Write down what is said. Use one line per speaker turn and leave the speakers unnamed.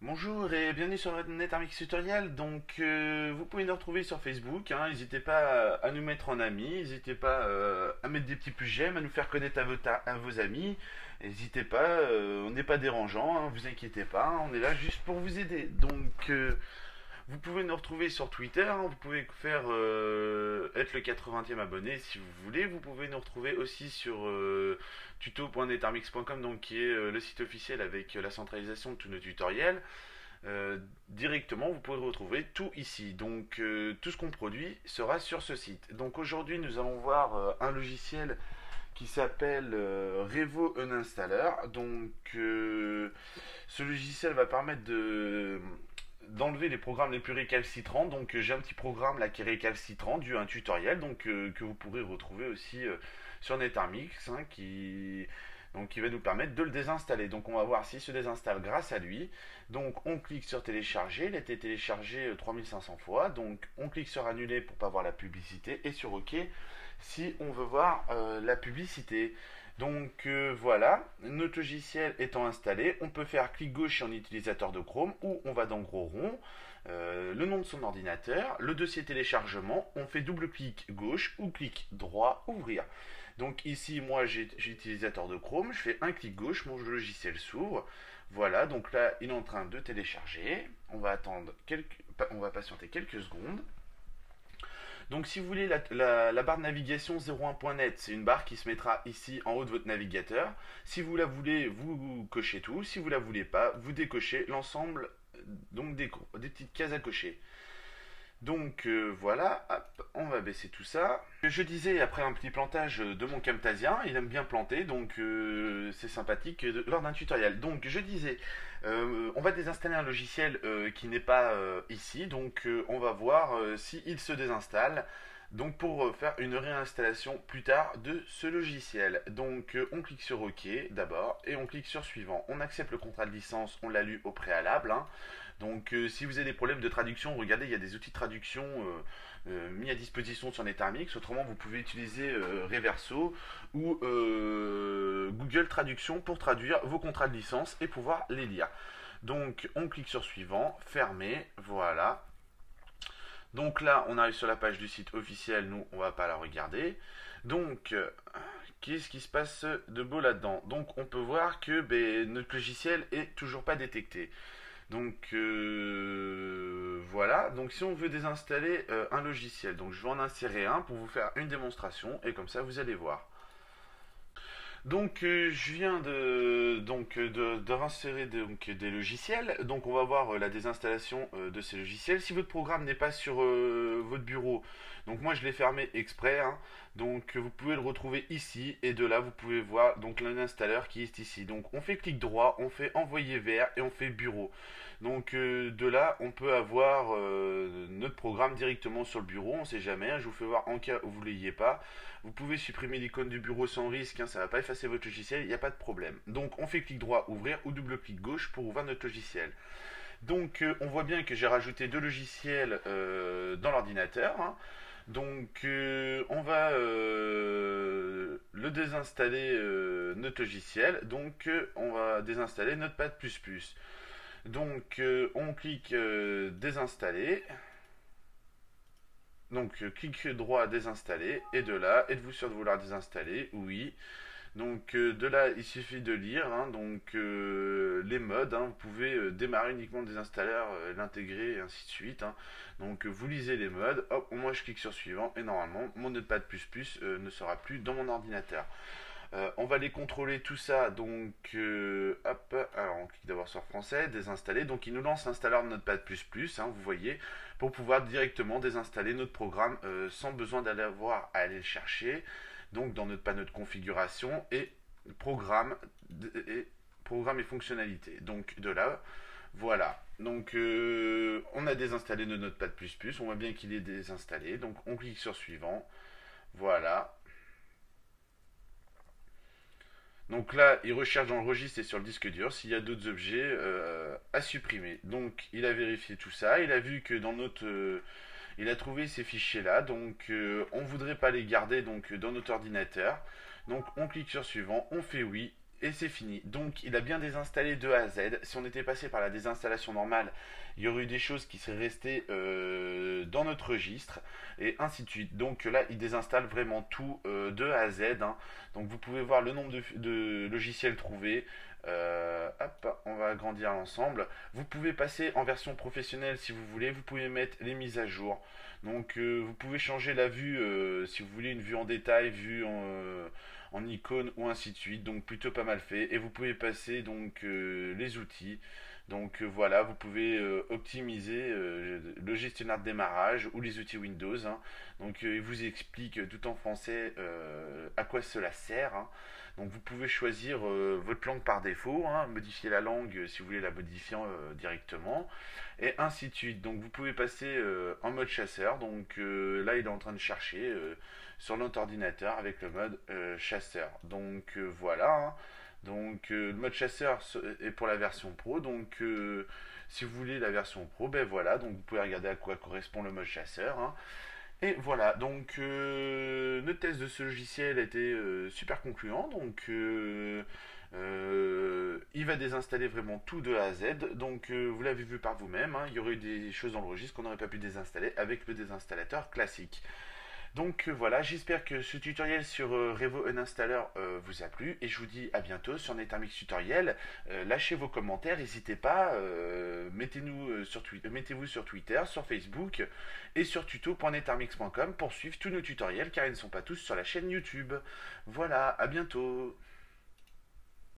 Bonjour et bienvenue sur NetArmix Tutorial. Vous pouvez nous retrouver sur Facebook, hein. N'hésitez pas à nous mettre en amis, n'hésitez pas à mettre des petits plus j'aime, à nous faire connaître à vos amis. N'hésitez pas, on n'est pas dérangeant, hein, vous inquiétez pas, hein, on est là juste pour vous aider. Vous pouvez nous retrouver sur Twitter, hein. Vous pouvez faire être le 80e abonné si vous voulez. Vous pouvez nous retrouver aussi sur tuto.netarmix.com, donc qui est le site officiel avec la centralisation de tous nos tutoriels. Directement, vous pourrez retrouver tout ici. Tout ce qu'on produit sera sur ce site. Donc aujourd'hui, nous allons voir un logiciel qui s'appelle Revo Uninstaller. Ce logiciel va permettre d'enlever les programmes les plus récalcitrants. Donc j'ai un petit programme là qui est récalcitrant dû à un tutoriel que vous pourrez retrouver aussi sur NetArmix, hein, qui va nous permettre de le désinstaller. Donc on va voir s'il se désinstalle grâce à lui. Donc on clique sur télécharger, il a été téléchargé 3500 fois. Donc on clique sur annuler pour pas voir la publicité et sur OK si on veut voir la publicité. Voilà, notre logiciel étant installé, on peut faire clic gauche en utilisateur de Chrome ou on va dans gros rond, le nom de son ordinateur, le dossier téléchargement, on fait double clic gauche ou clic droit ouvrir. Donc ici moi j'ai l'utilisateur de Chrome, je fais un clic gauche, mon logiciel s'ouvre. Voilà, donc là il est en train de télécharger. On va patienter quelques secondes. Donc si vous voulez la barre de navigation 01.net, c'est une barre qui se mettra ici en haut de votre navigateur. Si vous la voulez, vous cochez tout. Si vous la voulez pas, vous décochez l'ensemble des petites cases à cocher. Voilà, hop, on va baisser tout ça. Je disais, après un petit plantage de mon Camtasia, il aime bien planter, c'est sympathique lors d'un tutoriel. Donc je disais, on va désinstaller un logiciel qui n'est pas ici, on va voir s'il se désinstalle. Donc pour faire une réinstallation plus tard de ce logiciel. On clique sur OK d'abord et on clique sur suivant. On accepte le contrat de licence, on l'a lu au préalable, hein. Si vous avez des problèmes de traduction, regardez, il y a des outils de traduction mis à disposition sur NetArmix. Autrement, vous pouvez utiliser Reverso ou Google Traduction pour traduire vos contrats de licence et pouvoir les lire. Donc, on clique sur suivant, fermer, voilà. Donc là, on arrive sur la page du site officiel, nous, on va pas la regarder. Donc, qu'est-ce qui se passe de beau là-dedans? Donc, on peut voir que notre logiciel est toujours pas détecté. Voilà, donc si on veut désinstaller un logiciel, donc je vais en insérer un pour vous faire une démonstration et comme ça vous allez voir. Je viens de réinsérer des logiciels. Donc on va voir la désinstallation de ces logiciels. Si votre programme n'est pas sur votre bureau, donc moi je l'ai fermé exprès, hein. Vous pouvez le retrouver ici et de là vous pouvez voir donc l'installeur qui est ici. Donc on fait clic droit, on fait envoyer vers et on fait bureau. De là on peut avoir notre programme directement sur le bureau. On sait jamais, hein. Je vous fais voir en cas où vous ne l'ayez pas. Vous pouvez supprimer l'icône du bureau sans risque, hein, ça ne va pas effacer votre logiciel, il n'y a pas de problème. Donc on fait clic droit ouvrir ou double clic gauche pour ouvrir notre logiciel. On voit bien que j'ai rajouté deux logiciels dans l'ordinateur, hein. On va le désinstaller notre logiciel. On va désinstaller Notepad++. On clique désinstaller. Clic droit désinstaller et de là, êtes-vous sûr de vouloir désinstaller? Oui. De là, il suffit de lire, hein. Les modes, hein. Vous pouvez démarrer uniquement le désinstalleur, l'intégrer et ainsi de suite, hein. Vous lisez les modes, hop, moi je clique sur suivant et normalement mon Notepad++ ne sera plus dans mon ordinateur. On va les contrôler tout ça, hop, alors on clique d'abord sur français, désinstaller, donc il nous lance l'installeur de Notepad++, hein, vous voyez, pour pouvoir directement désinstaller notre programme sans besoin d'aller avoir à aller le chercher, donc dans notre panneau de configuration et programme et fonctionnalités. De là, voilà. On a désinstallé notre Notepad++, on voit bien qu'il est désinstallé, donc on clique sur suivant, voilà. Donc là, il recherche dans le registre et sur le disque dur s'il y a d'autres objets à supprimer. Donc il a vérifié tout ça, il a vu que il a trouvé ces fichiers là, on ne voudrait pas les garder dans notre ordinateur. Donc on clique sur suivant, on fait oui, Et c'est fini. Donc il a bien désinstallé de A à Z. Si on était passé par la désinstallation normale, il y aurait eu des choses qui seraient restées dans notre registre, et ainsi de suite. Donc là, il désinstalle vraiment tout de A à Z, hein. Donc vous pouvez voir le nombre de logiciels trouvés. Hop, on va agrandir l'ensemble. Vous pouvez passer en version professionnelle si vous voulez. Vous pouvez mettre les mises à jour. Donc vous pouvez changer la vue si vous voulez une vue en détail, vue en icône ou ainsi de suite. Donc plutôt pas mal fait. Et vous pouvez passer donc les outils. Donc voilà, vous pouvez optimiser le gestionnaire de démarrage ou les outils Windows, hein. Donc il vous explique tout en français à quoi cela sert, hein. Donc vous pouvez choisir votre langue par défaut, hein, modifier la langue si vous voulez la modifier directement, et ainsi de suite. Donc vous pouvez passer en mode chasseur. Donc là il est en train de chercher sur notre ordinateur avec le mode chasseur. Donc voilà, hein. Donc le mode chasseur est pour la version pro. Donc si vous voulez la version pro, ben voilà, donc vous pouvez regarder à quoi correspond le mode chasseur, hein. Et voilà, donc le test de ce logiciel était super concluant. Donc il va désinstaller vraiment tout de A à Z. Donc vous l'avez vu par vous-même, hein, il y aurait eu des choses dans le registre qu'on n'aurait pas pu désinstaller avec le désinstallateur classique. Donc voilà, j'espère que ce tutoriel sur Revo Uninstaller vous a plu, et je vous dis à bientôt sur Netarmix Tutoriel. Lâchez vos commentaires, n'hésitez pas, mettez-vous sur Twitter, sur Facebook et sur tuto.netarmix.com pour suivre tous nos tutoriels, car ils ne sont pas tous sur la chaîne YouTube. Voilà, à bientôt.